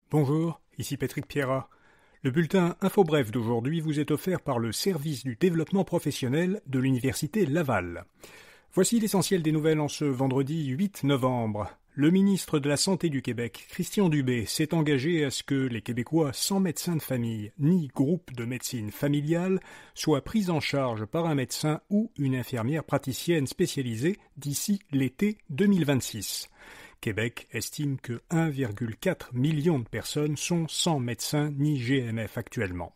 Bonjour, ici Patrick Pierrat. Le bulletin InfoBref d'aujourd'hui vous est offert par le service du développement professionnel de l'Université Laval. Voici l'essentiel des nouvelles en ce vendredi 8 novembre. Le ministre de la Santé du Québec, Christian Dubé, s'est engagé à ce que les Québécois sans médecin de famille ni groupe de médecine familiale soient pris en charge par un médecin ou une infirmière praticienne spécialisée d'ici l'été 2026. Québec estime que 1,4 million de personnes sont sans médecin ni GMF actuellement.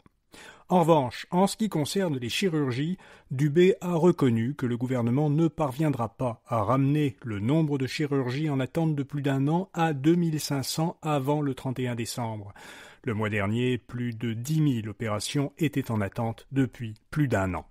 En revanche, en ce qui concerne les chirurgies, Dubé a reconnu que le gouvernement ne parviendra pas à ramener le nombre de chirurgies en attente de plus d'un an à 2500 avant le 31 décembre. Le mois dernier, plus de 10 000 opérations étaient en attente depuis plus d'un an.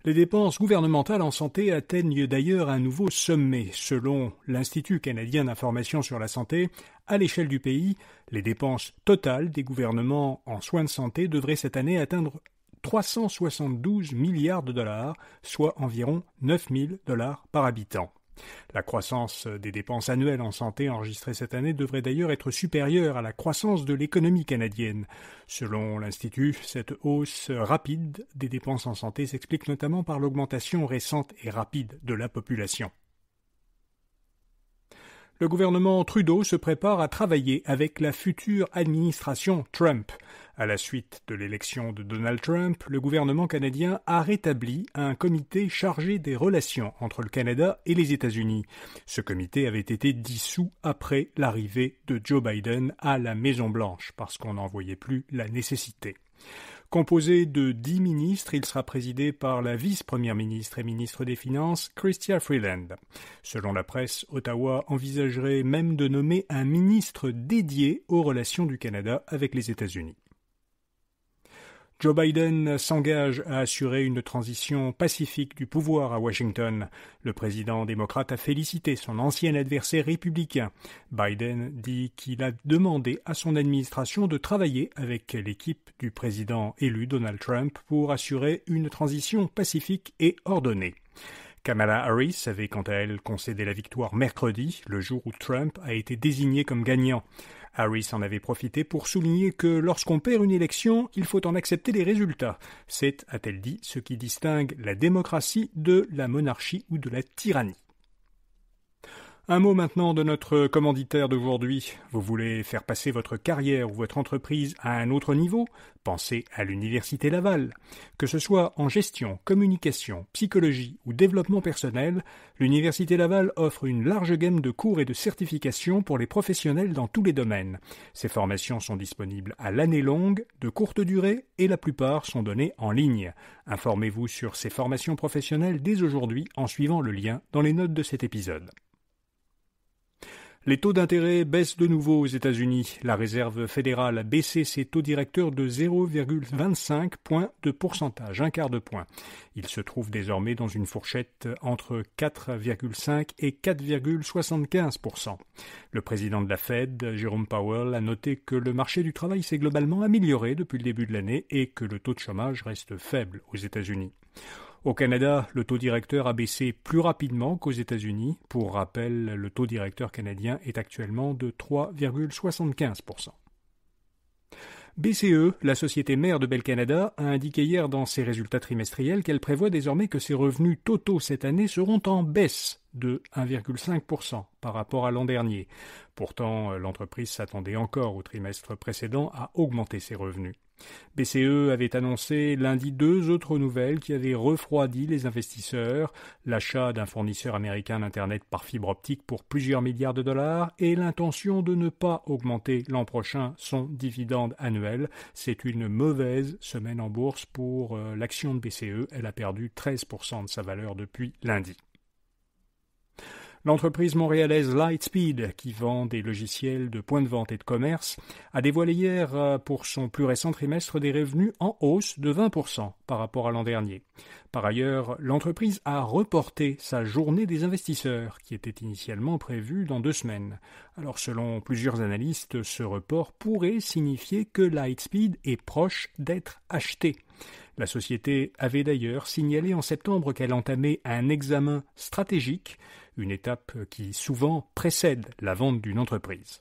Les dépenses gouvernementales en santé atteignent d'ailleurs un nouveau sommet. Selon l'Institut canadien d'information sur la santé, à l'échelle du pays, les dépenses totales des gouvernements en soins de santé devraient cette année atteindre 372 milliards de dollars, soit environ 9 000 dollars par habitant. La croissance des dépenses annuelles en santé enregistrée cette année devrait d'ailleurs être supérieure à la croissance de l'économie canadienne. Selon l'Institut, cette hausse rapide des dépenses en santé s'explique notamment par l'augmentation récente et rapide de la population. Le gouvernement Trudeau se prépare à travailler avec la future administration Trump. À la suite de l'élection de Donald Trump, le gouvernement canadien a rétabli un comité chargé des relations entre le Canada et les États-Unis. Ce comité avait été dissous après l'arrivée de Joe Biden à la Maison-Blanche, parce qu'on n'en voyait plus la nécessité. Composé de 10 ministres, il sera présidé par la vice-première ministre et ministre des Finances, Chrystia Freeland. Selon la presse, Ottawa envisagerait même de nommer un ministre dédié aux relations du Canada avec les États-Unis. Joe Biden s'engage à assurer une transition pacifique du pouvoir à Washington. Le président démocrate a félicité son ancien adversaire républicain. Biden dit qu'il a demandé à son administration de travailler avec l'équipe du président élu Donald Trump pour assurer une transition pacifique et ordonnée. Kamala Harris avait quant à elle concédé la victoire mercredi, le jour où Trump a été désigné comme gagnant. Harris en avait profité pour souligner que lorsqu'on perd une élection, il faut en accepter les résultats. C'est, a-t-elle dit, ce qui distingue la démocratie de la monarchie ou de la tyrannie. Un mot maintenant de notre commanditaire d'aujourd'hui. Vous voulez faire passer votre carrière ou votre entreprise à un autre niveau? Pensez à l'Université Laval. Que ce soit en gestion, communication, psychologie ou développement personnel, l'Université Laval offre une large gamme de cours et de certifications pour les professionnels dans tous les domaines. Ces formations sont disponibles à l'année longue, de courte durée et la plupart sont données en ligne. Informez-vous sur ces formations professionnelles dès aujourd'hui en suivant le lien dans les notes de cet épisode. Les taux d'intérêt baissent de nouveau aux États-Unis. La Réserve fédérale a baissé ses taux directeurs de 0,25 points de pourcentage, un quart de point. Il se trouve désormais dans une fourchette entre 4,5 et 4,75%. Le président de la Fed, Jerome Powell, a noté que le marché du travail s'est globalement amélioré depuis le début de l'année et que le taux de chômage reste faible aux États-Unis. Au Canada, le taux directeur a baissé plus rapidement qu'aux États-Unis. Pour rappel, le taux directeur canadien est actuellement de 3,75%. BCE, la société mère de Bell Canada, a indiqué hier dans ses résultats trimestriels qu'elle prévoit désormais que ses revenus totaux cette année seront en baisse de 1,5% par rapport à l'an dernier. Pourtant, l'entreprise s'attendait encore au trimestre précédent à augmenter ses revenus. BCE avait annoncé lundi 2 autres nouvelles qui avaient refroidi les investisseurs, l'achat d'un fournisseur américain d'Internet par fibre optique pour plusieurs milliards de dollars et l'intention de ne pas augmenter l'an prochain son dividende annuel. C'est une mauvaise semaine en bourse pour l'action de BCE. Elle a perdu 13% de sa valeur depuis lundi. L'entreprise montréalaise Lightspeed, qui vend des logiciels de points de vente et de commerce, a dévoilé hier pour son plus récent trimestre des revenus en hausse de 20% par rapport à l'an dernier. Par ailleurs, l'entreprise a reporté sa journée des investisseurs, qui était initialement prévue dans 2 semaines. Alors selon plusieurs analystes, ce report pourrait signifier que Lightspeed est proche d'être acheté. La société avait d'ailleurs signalé en septembre qu'elle entamait un examen stratégique, une étape qui souvent précède la vente d'une entreprise.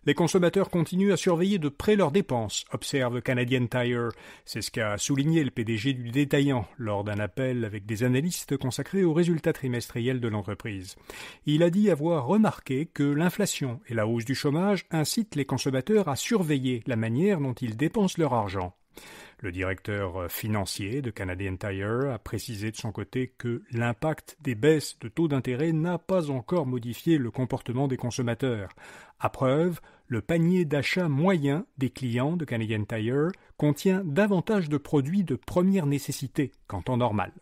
Les consommateurs continuent à surveiller de près leurs dépenses, observe Canadian Tire. C'est ce qu'a souligné le PDG du détaillant lors d'un appel avec des analystes consacrés aux résultats trimestriels de l'entreprise. Il a dit avoir remarqué que l'inflation et la hausse du chômage incitent les consommateurs à surveiller la manière dont ils dépensent leur argent. Le directeur financier de Canadian Tire a précisé de son côté que l'impact des baisses de taux d'intérêt n'a pas encore modifié le comportement des consommateurs. À preuve, le panier d'achat moyen des clients de Canadian Tire contient davantage de produits de première nécessité qu'en temps normal.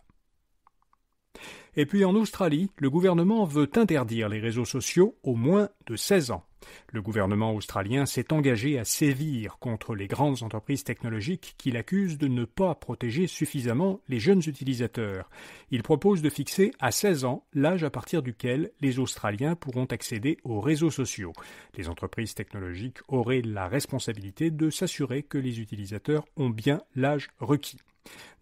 Et puis en Australie, le gouvernement veut interdire les réseaux sociaux aux moins de 16 ans. Le gouvernement australien s'est engagé à sévir contre les grandes entreprises technologiques qui l'accusent de ne pas protéger suffisamment les jeunes utilisateurs. Il propose de fixer à 16 ans l'âge à partir duquel les Australiens pourront accéder aux réseaux sociaux. Les entreprises technologiques auraient la responsabilité de s'assurer que les utilisateurs ont bien l'âge requis.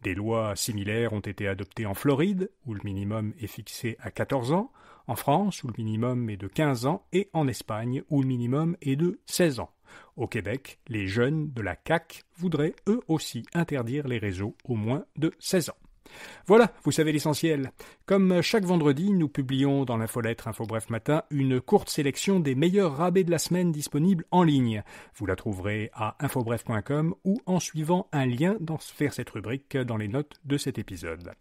Des lois similaires ont été adoptées en Floride, où le minimum est fixé à 14 ans, en France, où le minimum est de 15 ans, et en Espagne, où le minimum est de 16 ans. Au Québec, les jeunes de la CAQ voudraient eux aussi interdire les réseaux aux moins de 16 ans. Voilà, vous savez l'essentiel. Comme chaque vendredi, nous publions dans l'infolettre InfoBref Matin une courte sélection des meilleurs rabais de la semaine disponibles en ligne. Vous la trouverez à infobref.com ou en suivant un lien vers cette rubrique dans les notes de cet épisode.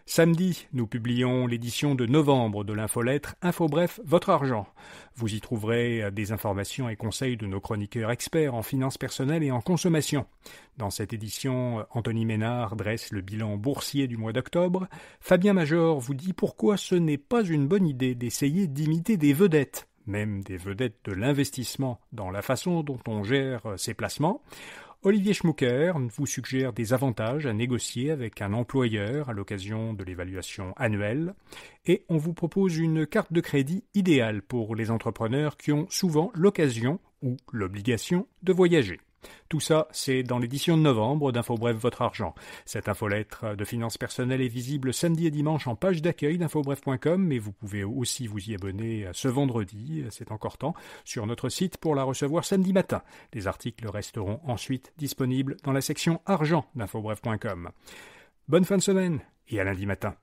Samedi, nous publions l'édition de novembre de l'infolettre InfoBref Votre Argent. Vous y trouverez des informations et conseils de nos chroniqueurs experts en finances personnelles et en consommation. Dans cette édition, Anthony Ménard dresse le bilan boursier du mois d'octobre. Fabien Major vous dit pourquoi ce n'est pas une bonne idée d'essayer d'imiter des vedettes, même des vedettes de l'investissement, dans la façon dont on gère ses placements. Olivier Schmucker vous suggère des avantages à négocier avec un employeur à l'occasion de l'évaluation annuelle. Et on vous propose une carte de crédit idéale pour les entrepreneurs qui ont souvent l'occasion ou l'obligation de voyager. Tout ça, c'est dans l'édition de novembre d'InfoBref Votre Argent. Cette infolettre de finances personnelles est visible samedi et dimanche en page d'accueil d'infobref.com, mais vous pouvez aussi vous y abonner ce vendredi, c'est encore temps, sur notre site pour la recevoir samedi matin. Les articles resteront ensuite disponibles dans la section argent d'infobref.com. Bonne fin de semaine et à lundi matin.